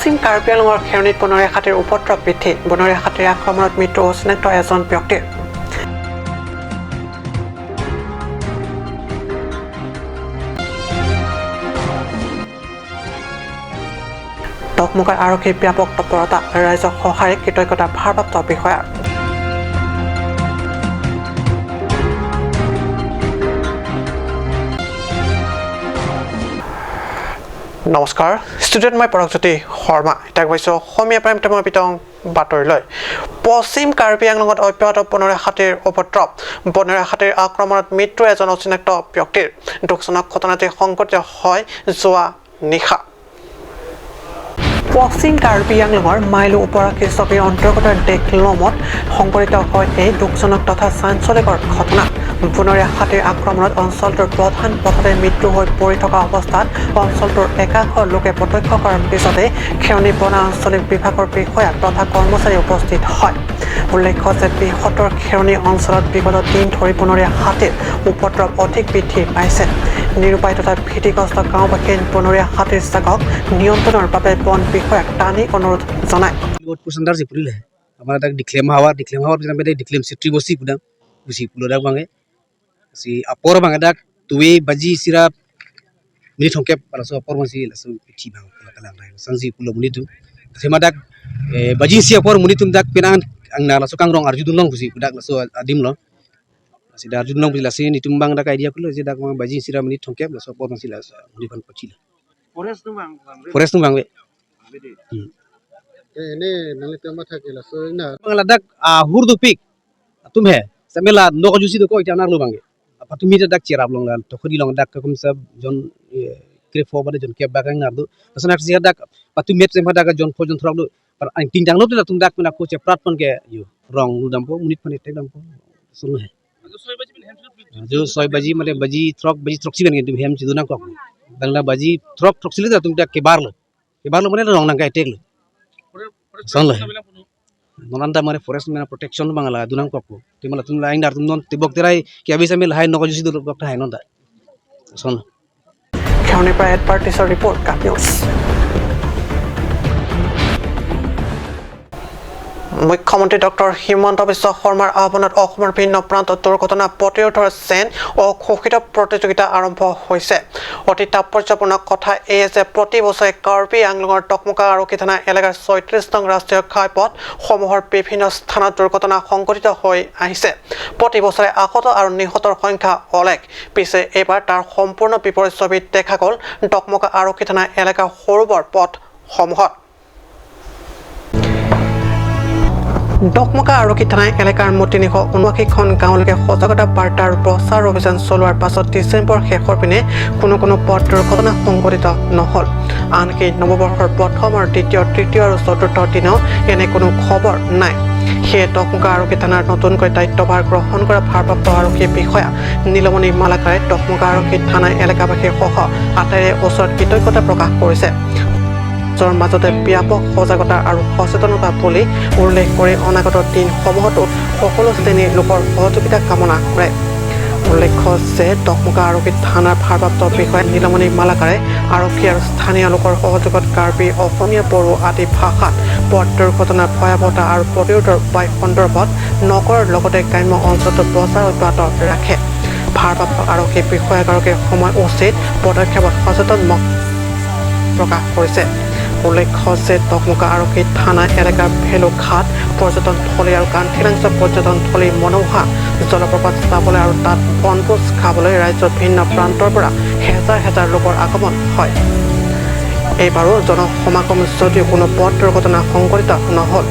পশ্চিম কাৰ্বি আংলঙৰ খেৰণিত বনৰীয়া হাতীৰ উপদ্ৰৱ বৃদ্ধি বনৰীয়া হাতীৰ আক্ৰমণত মৃত্যু অচিনাক্ত এজন ব্যক্তিৰ টকমকাৰ আৰক্ষীৰ ব্যাপক তৎপৰতা ৰাইজক সহায় কৃতজ্ঞতা ভাৰপ্ৰাপ্ত বিষয়াৰ নমস্কাৰ ষ্টুডিঅ'ত মই পৰকজ্যোতি শৰ্মা এতিয়া কৈছোঁ অসমীয়া প্ৰাইম টাইমৰ বিতং বাতৰিলৈ পশ্চিম কাৰ্বি আংলঙত অব্যাহত বনৰীয়া হাতীৰ উপদ্ৰৱ বনৰীয়া হাতীৰ আক্ৰমণত মৃত্যু এজন অচিনাক্ত ব্যক্তিৰ দুখজনক ঘটনাটি সংঘটিত হয় যোৱা নিশা পশ্চিম কাৰ্বি আংলঙৰ মাইলো উপৰাকী চকীৰ অন্তৰ্গত ডেকলমত সংঘটিত হয় এই দুখজনক তথা চাঞ্চল্যকৰ ঘটনা বনৰীয়া হাতীৰ আক্ৰমণত অঞ্চলটোৰ প্ৰধান পথতে মৃত্যু হৈ পৰি থকা অৱস্থাত অঞ্চলটোৰ একাংশ লোকে প্ৰত্যক্ষ কৰাৰ পিছতে খেৰণি বনা আঞ্চলিক বিভাগৰ বিষয়া তথা কৰ্মচাৰী উপস্থিত হয় উল্লেখ্য যে বৃহত্তৰ খেৰণি অঞ্চলত বিগত দিন ধৰি বনৰীয়া হাতীৰ উপদ্ৰৱ অধিক বৃদ্ধি পাইছে নিৰুপায় তথা ভীতিগ্ৰস্ত গাঁওবাসীয়ে বনৰীয়া হাতীৰ জাকক নিয়ন্ত্ৰণৰ বাবে বন বিষয়াক টানি অনুৰোধ জনায় हमारा तक डिक्लेम हवा बिना मेरे डिक्लेम से ट्रिबोसी पुदा उसी पुलोदा बांगे सी अपोर बांगे dak tuwe baji sira mini thongke palaso apor masi laso pithi bang kala sanji pulo munitu sema dak baji si apor munitum dak penang angna laso kangrong arjudun long busi dak laso adim lo si dar arjudun long busi lasi nitum bang dak idea kulo je dak baji sira mini thongke laso apor masi laso munipan pachila forest tu bang we ini nalite matha kila so ina dak hurdu pik tumhe samela no jusi do ko ita nar lo bange apa tumi dak cerap long la to khodi long dak kum sab jon kre fo bade jon ke bakang nar do asana si dak patu met sem dak jon fo jon throk do par ting jang lo to tum dak na ko che prat pon ke yu rong lu dam po munit pon tek dam po sunu he jo soy baji mane baji throk si ben tum hem chi do na ko dangla baji throk sile da tum dak ke bar lo mane rong na ka tek lo sonle nonanda mane forest mane protection bangala dunang kokko timala tum lain dar tum non tibok terai ki abisa mil hai noko jusi do dokta hai nonda son খেৰণিৰ পৰা add পাৰ্টিছৰ report কাট news মুখ্যমন্ত্ৰী doctor Himanta Biswa শৰ্মাৰ আহ্বানত অসমৰ ভিন্ন প্ৰান্তত দুৰ্ঘটনা প্ৰতিৰোধৰ চেন ও ঘোষিত প্ৰতিযোগিতা আৰম্ভ হৈছে অতি তাৎপৰ্যপূৰ্ণ কথা এই যে প্ৰতি বছৰে কাৰ্বি আংলঙৰ টকমকা আৰক্ষী থানা এলেকাৰ ৩৬ নং ৰাষ্ট্ৰীয় ঘাইপথ সমূহৰ বিভিন্ন স্থানত দুৰ্ঘটনা সংঘটিত হৈ আহিছে প্ৰতি বছৰে আহত আৰু নিহতৰ সংখ্যা অলেখ পিছে এইবাৰ তাৰ সম্পূৰ্ণ বিপৰীত ছবি দেখা গ'ল টকমকা আৰক্ষী থানা এলেকাৰ সৰুবৰ পথসমূহত টকমকা আৰক্ষী থানা এলেকাৰ মতিনিশ ৭৯খন গাঁৱলৈকে সজাগতা বাৰ্তা আৰু প্ৰচাৰ অভিযান চলোৱাৰ পাছত ডিচেম্বৰ শেষৰ পিনে কোনো পথ দুৰ্ঘটনা সংঘটিত নহ'ল আনকি নৱবৰ্ষৰ প্ৰথম আৰু দ্বিতীয় তৃতীয় আৰু চতুৰ্থ দিনাও এনে কোনো খবৰ নাই সেয়ে টকমকা আৰক্ষী থানাৰ নতুনকৈ দায়িত্বভাৰ গ্ৰহণ কৰা ভাৰপ্ৰাপ্ত আৰক্ষী বিষয়া নীলমণি মালাকাৰে টকমকা আৰক্ষী থানা এলেকাবাসীৰ সহ আটাইৰে ওচৰত কৃতজ্ঞতা প্ৰকাশ কৰিছে মাজতে ব্যাপক সজাগতা আৰু সচেতনতা বুলি উল্লেখ কৰি অনাগত দিনসমূহতো সকলো শ্ৰেণীৰ লোকৰ সহযোগিতা কামনা কৰে উল্লেখ্য যে টকমকা আৰক্ষী থানাৰ ভাৰপ্ৰাপ্ত বিষয়া নীলমণি মালাকাৰে আৰক্ষী আৰু স্থানীয় লোকৰ সহযোগত কাৰ্বি অসমীয়া বড়ো আদি ভাষাত পথ দুৰ্ঘটনাৰ ভয়াৱহতা আৰু প্ৰতিৰোধৰ উপায় সন্দৰ্ভত নগৰৰ লগতে গ্ৰাম্য অঞ্চলতো প্ৰচাৰ অব্যাহত ৰাখে ভাৰপ্ৰাপ্ত আৰক্ষী বিষয়াগৰাকীয়ে সময় উচিত পদক্ষেপত সচেতন প্ৰকাশ কৰিছে উল্লেখ্য যে টকমকা আৰক্ষী থানা এলেকাৰ ভেলুঘাট পৰ্যটনথলী আৰু কান্থিলাংচ পৰ্যটনথলী মনোহা জলপ্ৰপাত চাবলৈ আৰু তাত বনভোজ খাবলৈ ৰাজ্যৰ ভিন্ন প্ৰান্তৰ পৰা হেজাৰ লোকৰ আগমন হয় এইবাৰো জনসমাগম যদিও কোনো পথ দুৰ্ঘটনা সংঘটিত নহ'ল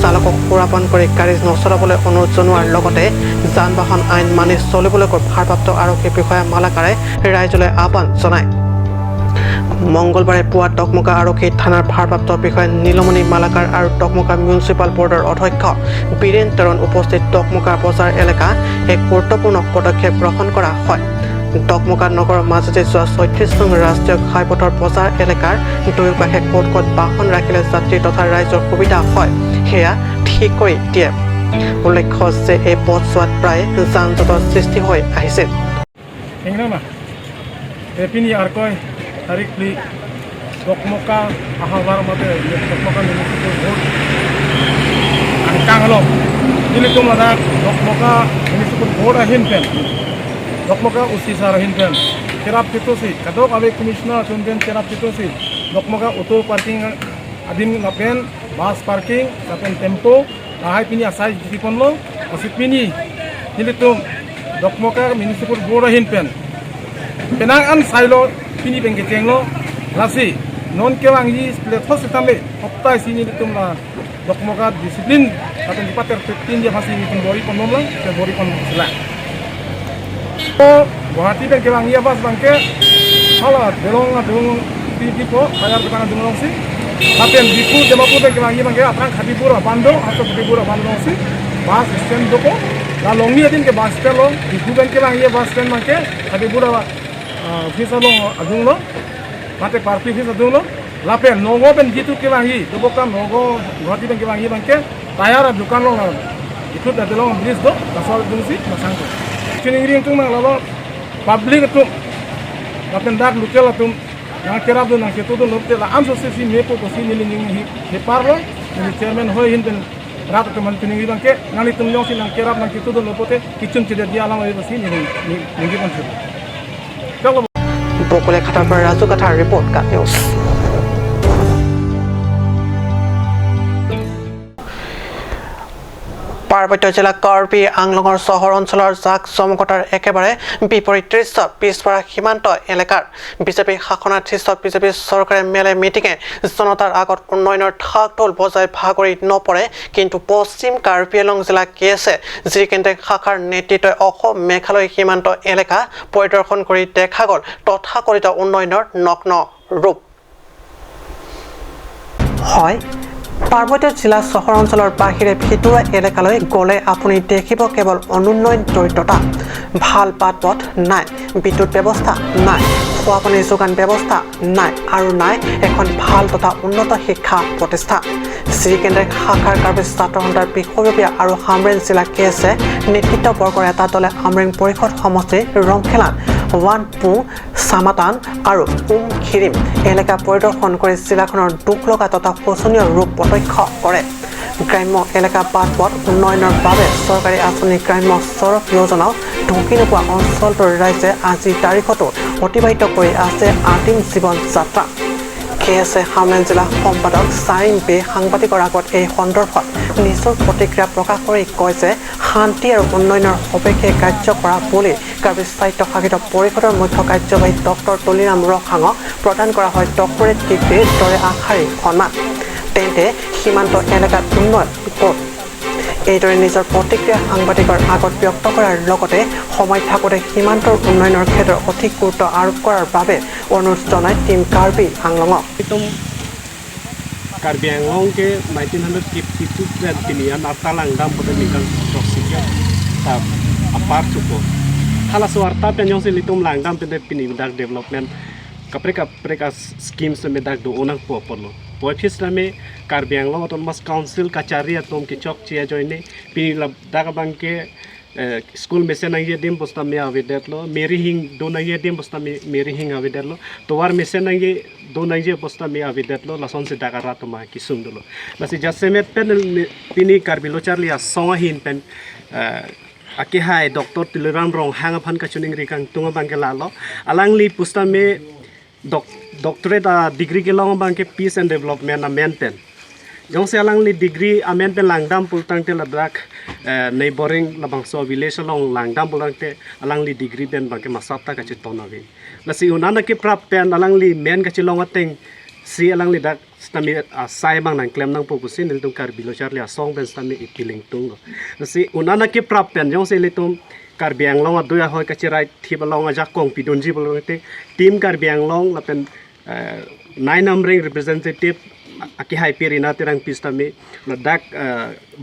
চালকক সুৰাপান কৰি গাড়ী নচলাবলৈ অনুৰোধ জনোৱাৰ লগতে যান বাহন আইন মানি চলিবলৈকৈ ভাৰপ্ৰাপ্ত আৰক্ষী বিষয়া মালাকাৰে ৰাইজলৈ আহ্বান জনায় মঙ্গলবাৰে পুৱা টকমকা আৰক্ষী থানাৰ ভাৰপ্ৰাপ্ত বিষয়া নীলমণি মালাকাৰ আৰু টকমকা মিউনিচিপাল বৰ্ডৰ অধ্যক্ষ বীৰেন তেৰণ উপস্থিত টকমকা বজাৰ এলেকা এক গুৰুত্বপূৰ্ণ পদক্ষেপ গ্ৰহণ কৰা হয় টকমকা নগৰৰ মাজতে যোৱা ৩৬ নং ৰাষ্ট্ৰীয় ঘাইপথৰ বজাৰ এলেকাৰ দুয়োকাষে ক'ত বাহন ৰাখিলে যাত্ৰী তথা ৰাইজৰ সুবিধা হয় সেয়া ঠিক কৰি দিয়ে উল্লেখ্য যে এই পথছোৱাত প্ৰায় যান জঁটৰ সৃষ্টি হৈ আহিছিল Pini arkoi tarik pli dokmoka ahabar mate dokmoka municipal board angkanglong ini tu mana dokmoka municipal board ahin pen dokmoka usisar ahin pen kerap itu sih kadok abe commissioner tunjen kerap itu sih dokmoka auto parking adim ngapen bus parking ngapen tempo ahai pini asai dipon lo masih pini ini tu dokmoka municipal board ahin pen penangan silo pini pengkeceng lo lasi non kewangi split tambe hopta sini ditum la dokmoka disiplin atau di pater 15 dia masih pun bori pon nom lang ke bori pon sila oh Guwahati dan kewangi abas bangke hala delong di po bayar di pangan delong si lapen diku jemapu dan kewangi bangke atrang khadipura bando atau khadipura bando si bas stand doko la longi adin ke bas stand lo diku dan kewangi bas stand bangke khadipura visa lo adung lo mate parti visa adung lo lapen nogo ben gitu kewangi dobokan nogo Guwahati dan kewangi bangke tayar dukan lo itu dah delong bris do kasal dung si masang ko chini ring tung nang lalo public tu lapen dak lukel tu yang kerap do nang ketu do lopte la amso si mepo ko si nili ning he parlo ni chairman hoy hin den rat to man chini ring ke ngali tum nyong si nang kerap nang ketu do lopote kichun chide dia alam ai si ni ni kon chu kalau বকুলে খাটাৰ পৰা Raju কাঠাৰ report কাট news পাৰ্বত্য জিলা কাৰ্বি আংলঙৰ চহৰ অঞ্চলৰ জাক জমকতাৰ একেবাৰে বিপৰীত দৃশ্য পিছপৰা সীমান্ত এলেকাৰ বিজেপি শাসনাধীষ্ঠ বিজেপি চৰকাৰে মেলে মিটিঙে জনতাৰ আগত উন্নয়নৰ ঢাক ঢোল বজাই ভাগৰি নপৰে কিন্তু পশ্চিম কাৰ্বি আংলং জিলা কেছে যি কেন্দ্ৰিক শাখাৰ নেতৃত্বই অসম মেঘালয় সীমান্ত এলেকা পৰিদৰ্শন কৰি দেখা গ'ল তথাকথিত উন্নয়নৰ নগ্ন ৰূপ হয় পাৰ্বত্য জিলা চহৰ অঞ্চলৰ বাহিৰে ভিতৰুৱা এলেকালৈ গ'লে আপুনি দেখিব কেৱল অনুন্নয়ন দৰিদ্ৰতা ভাল পাতপথ নাই বিদ্যুৎ ব্যৱস্থা নাই খোৱা পানীৰ যোগান ব্যৱস্থা নাই আৰু নাই এখন ভাল তথা উন্নত শিক্ষা প্ৰতিষ্ঠান যি কেন্দ্ৰিক শাখাৰ কাৰ্বি ছাত্ৰ সন্থাৰ বিষয়ববীয়া আৰু হামৰেং জিলা কেছে নেতৃত্ববৰ্গৰ এটা দলে আমৰেং পৰিষদ সমষ্টিৰ ৰংখেলাত ওৱানপুং চামাতান আৰু উমখিৰিম এলেকা পৰিদৰ্শন কৰি জিলাখনৰ দুখ লগা তথা শোচনীয় ৰূপ প্ৰত্যক্ষ কৰে গ্ৰাম্য এলেকা বাটপথ উন্নয়নৰ বাবে চৰকাৰী আঁচনি গ্ৰাম্য সড়ক যোজনাও ঢুকি নোপোৱা অঞ্চলটোৰ ৰাইজে আজিৰ তাৰিখতো অতিবাহিত কৰি আছে আদিম জীৱন যাত্ৰা কেছে হামৰেং জিলা সম্পাদক চাৰিম বে সাংবাদিকৰ আগত এই সন্দৰ্ভত নিজৰ প্ৰতিক্ৰিয়া প্ৰকাশ কৰি কয় যে শান্তি আৰু উন্নয়নৰ সপক্ষে কাৰ্য কৰা বুলি কাৰ্বি স্বায়ত্তশাসিত পৰিষদৰ মুখ্য কাৰ্যবাহী ডক্টৰ তুলিৰাম ৰখাঙক প্ৰদান কৰা হয় ডক্টৰেট ডিগ্ৰীৰ দৰে আগশাৰীৰ সন্মান তেন্তে সীমান্ত এলেকাত উন্নয়ন ক'ত এইদৰে নিজৰ প্ৰতিক্ৰিয়া সাংবাদিকৰ আগত ব্যক্ত কৰাৰ লগতে সময় থাকোঁতে সীমান্তৰ উন্নয়নৰ ক্ষেত্ৰত অধিক গুৰুত্ব আৰোপ কৰাৰ বাবে অনুৰোধ জনায় টিম কাৰ্বি আংলঙক Karbi Anglong ke 1952 dan pinian Natal Langdam pada nikah proksinya tab apar cukup. Halas warta penyong silitum Langdam pada pinidak development kapreka scheme semedak do onang popolo. Poifis name Karbi Anglong atau mas council kacari atau kicok cia joine pinilab daga bangke school mesen nang yedim posta me avidet lo meri hing do nang yedim posta meri hing avidet lo towar mesen nang ye do nang ye posta me avidet lo lason se daga rato ma kisum dolo nasi jasemet pen pini karbilo charli a songa hin pen aki hai doktor tileram rong hanga phan kachuning rikang tunga bangke lalo alangli posta me doctorate degree ke long bangke peace and development na maintain Jong selang li degree amen pe langdam pultang te ladak neighboring labang so village long langdam pultang te alang li degree ben bangke masapta ka chitona ve lasi unana ke prap pen alang li men ka chilong ateng si alang li dak stami sai bang nang klem nang popusin nil tung kar bilo charli asong ben stami ipiling tung lasi unana ke prap pen jong se li tum karbiang long aduya hoy ka chirai thiba long aja kong pidonji bolong te team karbiang long lapen 9 numbering representative aki hai pirina tirang pista me ladak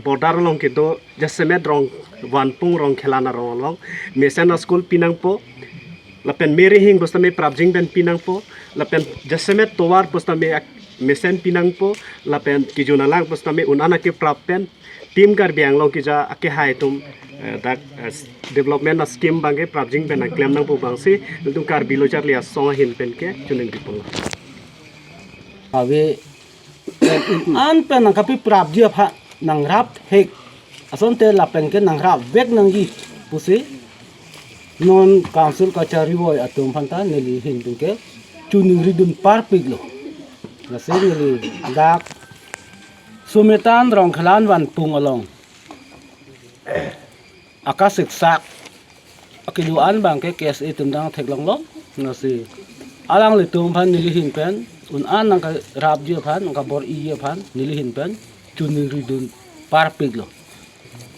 border long ke do jasemet rong wanpung rong khelana rong long mesena school pinang po lapen meri hing bosta me prabjing ben pinang po lapen jasemet towar bosta me mesen pinang po lapen kijuna lang bosta me unana ke prapen team kar biang long ki ja aki hai tum dak development scheme bange prabjing ben claim nang po bangsi tum kar bilo charli asong hin pen ke chuning dipong awe an pen nang kapi prap dia pha nang rap hek ason te la pen ke nang rap vek nang gi pusi non council kachari boy atum phanta neli hin tu ke chuning ridun par piglo na se neli gak sumetan rong khalan wan pung along akasik sak akiluan bang ke kes itundang theklong lo na si alang le tum phan nili hin pen un an nang ka rap dia phan nang ka bor i dia phan nili hin pen chuning ridun par piglo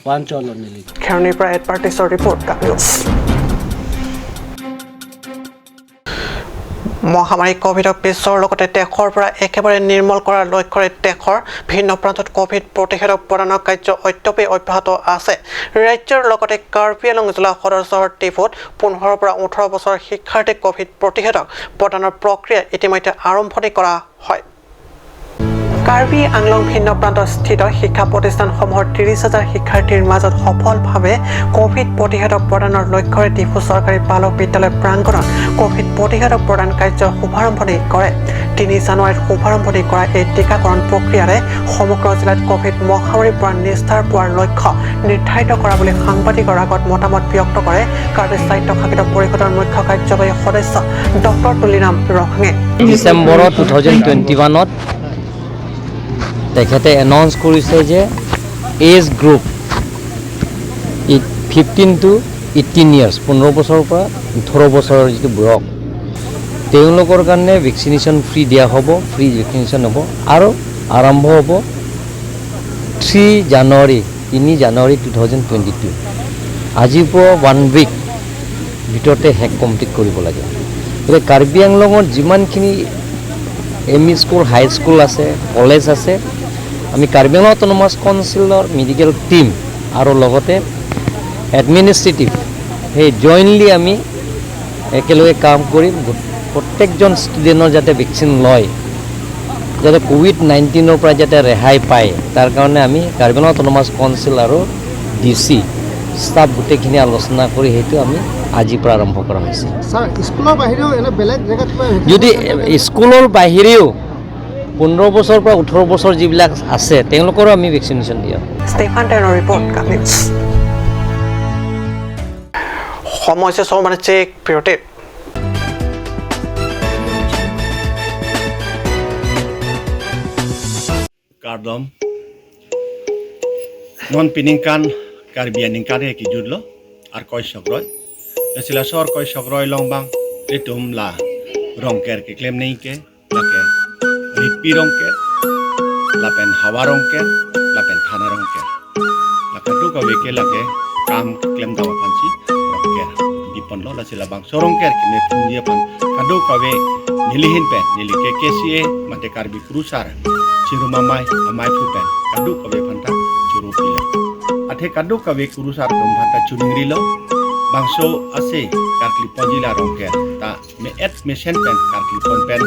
wan cholo nili খেৰনিৰ পৰা এডভাৰ্টাইজৰ report cup news মহামাৰী কোভিডৰ পিছৰ লগতে দেশৰ পৰা একেবাৰে নিৰ্মল কৰাৰ লক্ষ্যৰে দেশৰ ভিন্ন প্ৰান্তত কোভিড প্ৰতিষেধক প্ৰদানৰ কাৰ্য অত্যপি অব্যাহত আছে ৰাজ্যৰ লগতে কাৰ্বি আংলং জিলা সদৰ চহৰ টিফুত 15 পৰা 18 বছৰ শিক্ষাৰ্থী কোভিড প্ৰতিষেধক প্ৰদানৰ প্ৰক্ৰিয়া ইতিমধ্যে আৰম্ভণি কৰা হয় কাৰ্বি আংলং ভিন্ন প্ৰান্তত স্থিত শিক্ষা প্ৰতিষ্ঠানসমূহৰ 30,000 শিক্ষাৰ্থীৰ মাজত সফলভাৱে কোভিড প্ৰতিষেধক প্ৰদানৰ লক্ষ্যৰে টিফু চৰকাৰী বালক বিদ্যালয় প্ৰাংগণত কোভিড প্ৰতিষেধক প্ৰদান কাৰ্যৰ শুভাৰম্ভণি কৰে 3 জানুৱাৰীত শুভাৰম্ভণি কৰা এই টীকাকৰণ প্ৰক্ৰিয়াৰে সমগ্ৰ জিলাত কোভিড মহামাৰীৰ পৰা নিস্তাৰ পোৱাৰ লক্ষ্য নিৰ্ধাৰিত কৰা বুলি সাংবাদিকৰ আগত মতামত ব্যক্ত কৰে কাৰ্বি স্বাস্থ্য শাখিত পৰিষদৰ মুখ্য কাৰ্যবাহী সদস্য ডক্টৰ তুলিৰাম ৰহাঙে ডিসেম্বৰ 2021 তেখেতে এনাউন্স কৰিছে যে এজ গ্ৰুপ 15 to 18 ইয়াৰ্ছ 15 বছৰৰ পৰা 18 বছৰৰ যিটো বয়স তেওঁলোকৰ কাৰণে ভেকচিনেশ্যন ফ্ৰী দিয়া হ'ব ফ্ৰী ভেকচিনেশ্যন হ'ব আৰু আৰম্ভ হ'ব 3 জানুৱাৰী 2022 আজিৰ পৰা 1 উইক ভিতৰতে হেক কমপ্লিট কৰিব লাগে গতিকে কাৰ্বি আংলঙৰ যিমানখিনি এমই স্কুল হাই স্কুল আছে কলেজ আছে আমি কাৰ্বি আংলং অট'নমাছ কাউন্সিলৰ মেডিকেল টিম আৰু লগতে এডমিনিষ্ট্ৰেটিভ সেই জইণ্টলি আমি একেলগে কাম কৰি প্ৰত্যেকজন ষ্টুডেণ্টৰ যাতে ভেকচিন লয় যাতে কোভিড-19ৰ পৰা যাতে ৰেহাই পায় তাৰ কাৰণে আমি কাৰ্বি আংলং অট'নমাছ কাউন্সিল আৰু ডিচি ষ্টাফ গোটেইখিনি আলোচনা কৰি সেইটো আমি আজিৰ পৰা আৰম্ভ কৰা হৈছে স্যাৰ স্কুলৰ বাহিৰেও এনে বেলেগ জেগাত যদি স্কুলৰ বাহিৰেও 15 বছৰৰ পৰা 18 বছৰ যিবিলাক আছে তেওঁলোকৰো আমি ভেকচিনেশ্যন দিয়া ষ্টেফান টেনৰ ৰিপৰ্ট কাপ নিউজ সমস্যা মানে চেক বিৰতি Kardom non piningkan karbian ningkan he kijudlo ar koi sogroy nasila sor koi sogroy longbang etum la rongker ke klem nei ke lake ripi rongker lapen hawa rongker lapen thana rongker lakadu ka weke lake kam klem dawa pansi rongker dipon lo nasila bang sorongker ke me pungia pan kadu ka we nilihin pen nili ke KCA mate karbi krusar Cirumamai amai pupen kaduk kawe phanta churu pila athe kaduk kawe kurusar dum phanta churingri lo bangso ase karkli pojila rongker ta me et mesen pen karkli pon pen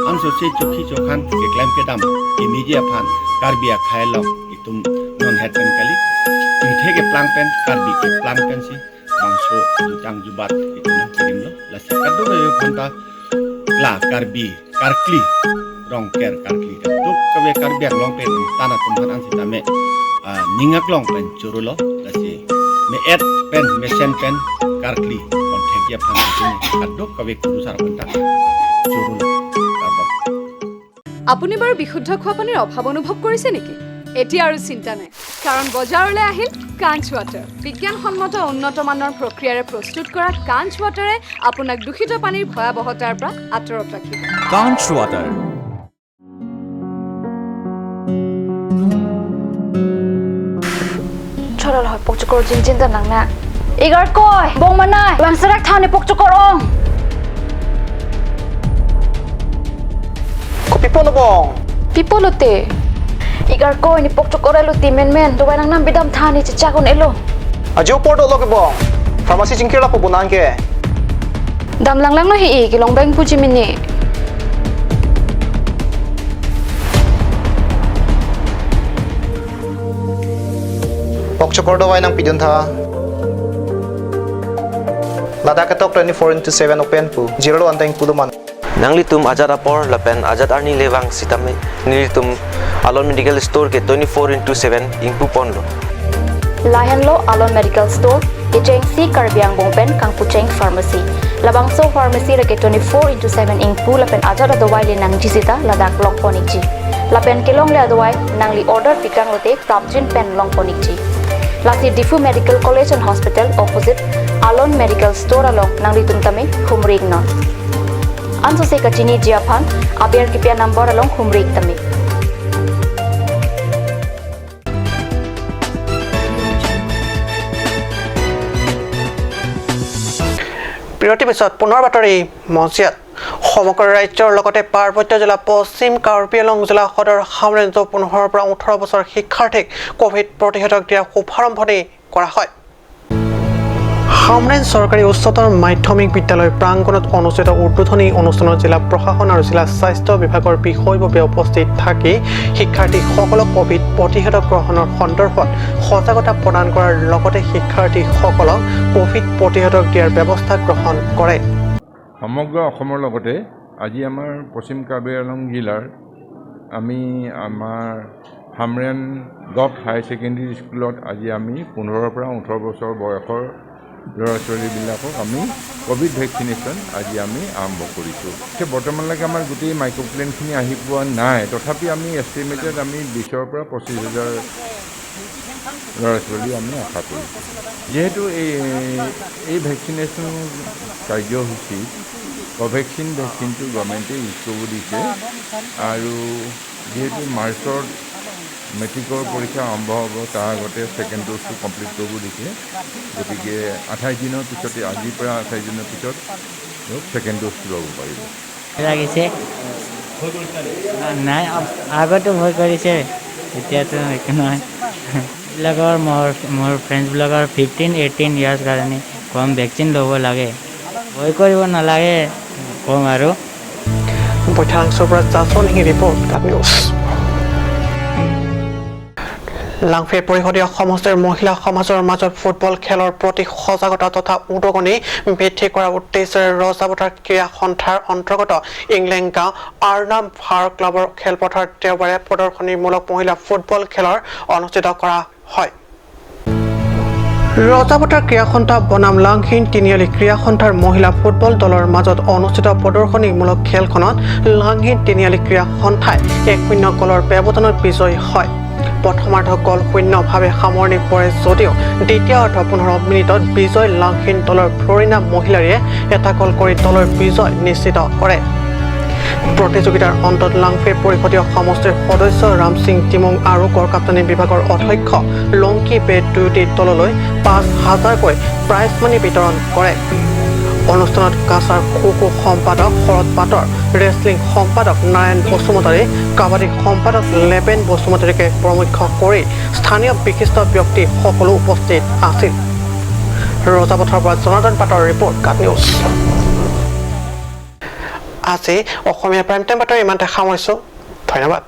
amso se chokhi chokhan ke claim ke dam imiji aphan karbia khailo itum non het pen kali ithe ke plang pen karbi ke plang pen si bangso jutang jubat itum kirim lo la se kaduk kawe phanta la karbi karkli rongker karkli kaduk kawe karbiak long pen tanah tumhan ansi tame ningak long pen churulo lasi me et pen mesen pen karkli kontek ya phan sini kaduk kawe kurusar penta churulo kaduk আপুনি বাৰু বিশুদ্ধ খোৱা পানীৰ অভাৱ অনুভৱ কৰিছে নেকি এতিয়া আৰু চিন্তা নাই কাৰণ বজাৰলৈ আহিল কাঞ্চ ৱাটাৰ বিজ্ঞানসন্মত উন্নত মানৰ প্ৰক্ৰিয়াৰে প্ৰস্তুত কৰা কাঞ্চ ৱাটাৰে আপোনাক দূষিত পানীৰ ভয়াৱহতাৰ পৰা আঁতৰত ৰাখিব কাঞ্চ water Chorol hoy pokchukor jinjin ta nangna igar koy bong manai bangsarak thane pokchukor ong ko pipono bong pipolote igar koy ni pokchukor eluti men do banang nam bidam thani chichakon elo ajo porto loke bong pharmacy jingkira ko bunan ke dam langlang no hi ki long bang pujimini Pokchokor dawai nang pidun tha Lada ketok 24/7 open pu 0 anteng puluman Nanglitum ajat apor lapen ajat arni lewang sitame nilitum Alon Medical Store ke 24/7 ingpu ponlo. Lahenlo Alon Medical Store, Icheng Si Karbiang Bongpen Kang Pucheng Pharmacy. Labangso Pharmacy rake 24/7 ingpu lapen ajat adawai le nang jisita ladak long ponikji. Lapen kelong le adawai nangli order pikang lote prapjin pen long ponikji. Lasi Difu Medical College and Hospital opposite Alon Medical Store along nangli tumtame humrig non. Anso se kachini jiapan aber kipia number along humrig tame. বিৰতি পিছত পুনৰ বাতৰি মজিয়াত সমগ্ৰ ৰাজ্যৰ লগতে পাৰ্বত্য জিলা পশ্চিম কাৰ্বি আংলং জিলা সদৰ সামৰেঞ্জ 15 পৰা 18 বছৰ শিক্ষাৰ্থীক কোভিড প্ৰতিষেধক দিয়াৰ শুভাৰম্ভণি কৰা হয় সামৰেঞ্জ চৰকাৰী উচ্চতৰ মাধ্যমিক বিদ্যালয় প্ৰাংগণত অনুষ্ঠিত উদ্বোধনী অনুষ্ঠানত জিলা প্ৰশাসন আৰু জিলা স্বাস্থ্য বিভাগৰ বিষয়ববীয়া উপস্থিত থাকি শিক্ষাৰ্থীসকলক কোভিড প্ৰতিষেধক গ্ৰহণৰ সন্দৰ্ভত সজাগতা প্ৰদান কৰাৰ লগতে শিক্ষাৰ্থীসকলক কোভিড প্ৰতিষেধক দিয়াৰ ব্যৱস্থা গ্ৰহণ কৰে সমগ্ৰ অসমৰ লগতে আজি আমাৰ পশ্চিম কাৰ্বি আংলং জিলাৰ আমি আমাৰ হামৰেন গভ হাই ছেকেণ্ডেৰী স্কুলত আজি আমি 15 পৰা 18 বছৰ বয়সৰ ল'ৰা ছোৱালীবিলাকক আমি কোভিড ভেকচিনেশ্যন আজি আমি আৰম্ভ কৰিছোঁ বৰ্তমানলৈকে আমাৰ গোটেই মাইক্ৰ'প্লেনখিনি আহি পোৱা নাই তথাপি আমি এষ্টিমেটেড আমি 20 পৰা 25,000 ল'ৰা ছোৱালী আমি আশা কৰিছোঁ যিহেতু এই ভেকচিনেশ্যন কাৰ্যসূচী কোভেক্সিন ভেকচিনটো গভৰ্ণমেণ্টে ইউজ কৰিব দিছে আৰু যিহেতু মাৰ্চত মেট্ৰিকৰ পৰীক্ষা আৰম্ভ হ'ব তাৰ আগতে ছেকেণ্ড ড'জটো কমপ্লিট কৰিব দিছে গতিকে 28 দিনৰ পিছতে আজিৰ পৰা 28 দিনৰ পিছত ছেকেণ্ড ড'জটো ল'ব পাৰিব লাগিছে নাই আগতো ভয় কৰিছে এতিয়াতো একো নহয় এইবিলাকৰ মোৰ ফ্ৰেণ্ডছবিলাকৰ 15-18 ইয়াৰ্ছ কাৰণে কম ভেকচিন ল'ব লাগে ভয় কৰিব নালাগে কম আৰু বৈঠাংশৰ পৰা জাসন হি ৰিপৰ্ট নিউজ লাংফে পৰিষদীয় সমষ্টিৰ মহিলা সমাজৰ মাজত ফুটবল খেলৰ প্ৰতি সজাগতা তথা উদগনি বৃদ্ধি কৰাৰ উদ্দেশ্যে ৰজাবতাৰ ক্ৰীড়া সন্থাৰ অন্তৰ্গত ইংলেণ্ড গাঁও আৰ্নাম ফাৰ ক্লাবৰ খেলপথাৰত দেওবাৰে প্ৰদৰ্শনীমূলক মহিলা ফুটবল খেলৰ অনুষ্ঠিত কৰা হয় ৰজাবতাৰ ক্ৰীড়া সন্থা বনাম লাংহিন তিনিআলি ক্ৰীড়া সন্থাৰ মহিলা ফুটবল দলৰ মাজত অনুষ্ঠিত প্ৰদৰ্শনীমূলক খেলখনত লাংহিন তিনিআলি ক্ৰীড়া সন্থাই 1-0 গ'লৰ ব্যৱধানত বিজয়ী হয় প্ৰথমাৰ্ধ গ'ল শূন্যভাৱে সামৰণি পৰে যদিও দ্বিতীয়াৰ্ধ 15 মিনিটত বিজয় লাংহিন দলৰ ফ্লৰিনা মহিলাৰীয়ে এটা গ'ল কৰি দলৰ বিজয় নিশ্চিত কৰে প্ৰতিযোগিতাৰ অন্তত লাংফে পৰিষদীয় সমষ্টিৰ সদস্য ৰাম সিং টিমং আৰু গড়কাপ্তানি বিভাগৰ অধ্যক্ষ লংকি বে দুয়োটি দললৈ 5,000কৈ প্ৰাইজ মানি বিতৰণ কৰে অনুষ্ঠানত কাছাৰ খো সম্পাদক শৰৎ পাটৰ ৰেছলিং সম্পাদক নাৰায়ণ বসুমতাৰী কাবাডী সম্পাদক লেবেন বসুমতাৰীকে প্ৰমুখ্য কৰি স্থানীয় বিশিষ্ট ব্যক্তি সকলো উপস্থিত আছিল ৰজাপথৰ পৰা জনাৰ্দন পাটৰ ৰিপৰ্ট কাট নিউজ আজি অসমীয়া প্ৰাইম টাইম বাতৰি ইমানতে সামৰিছোঁ ধন্যবাদ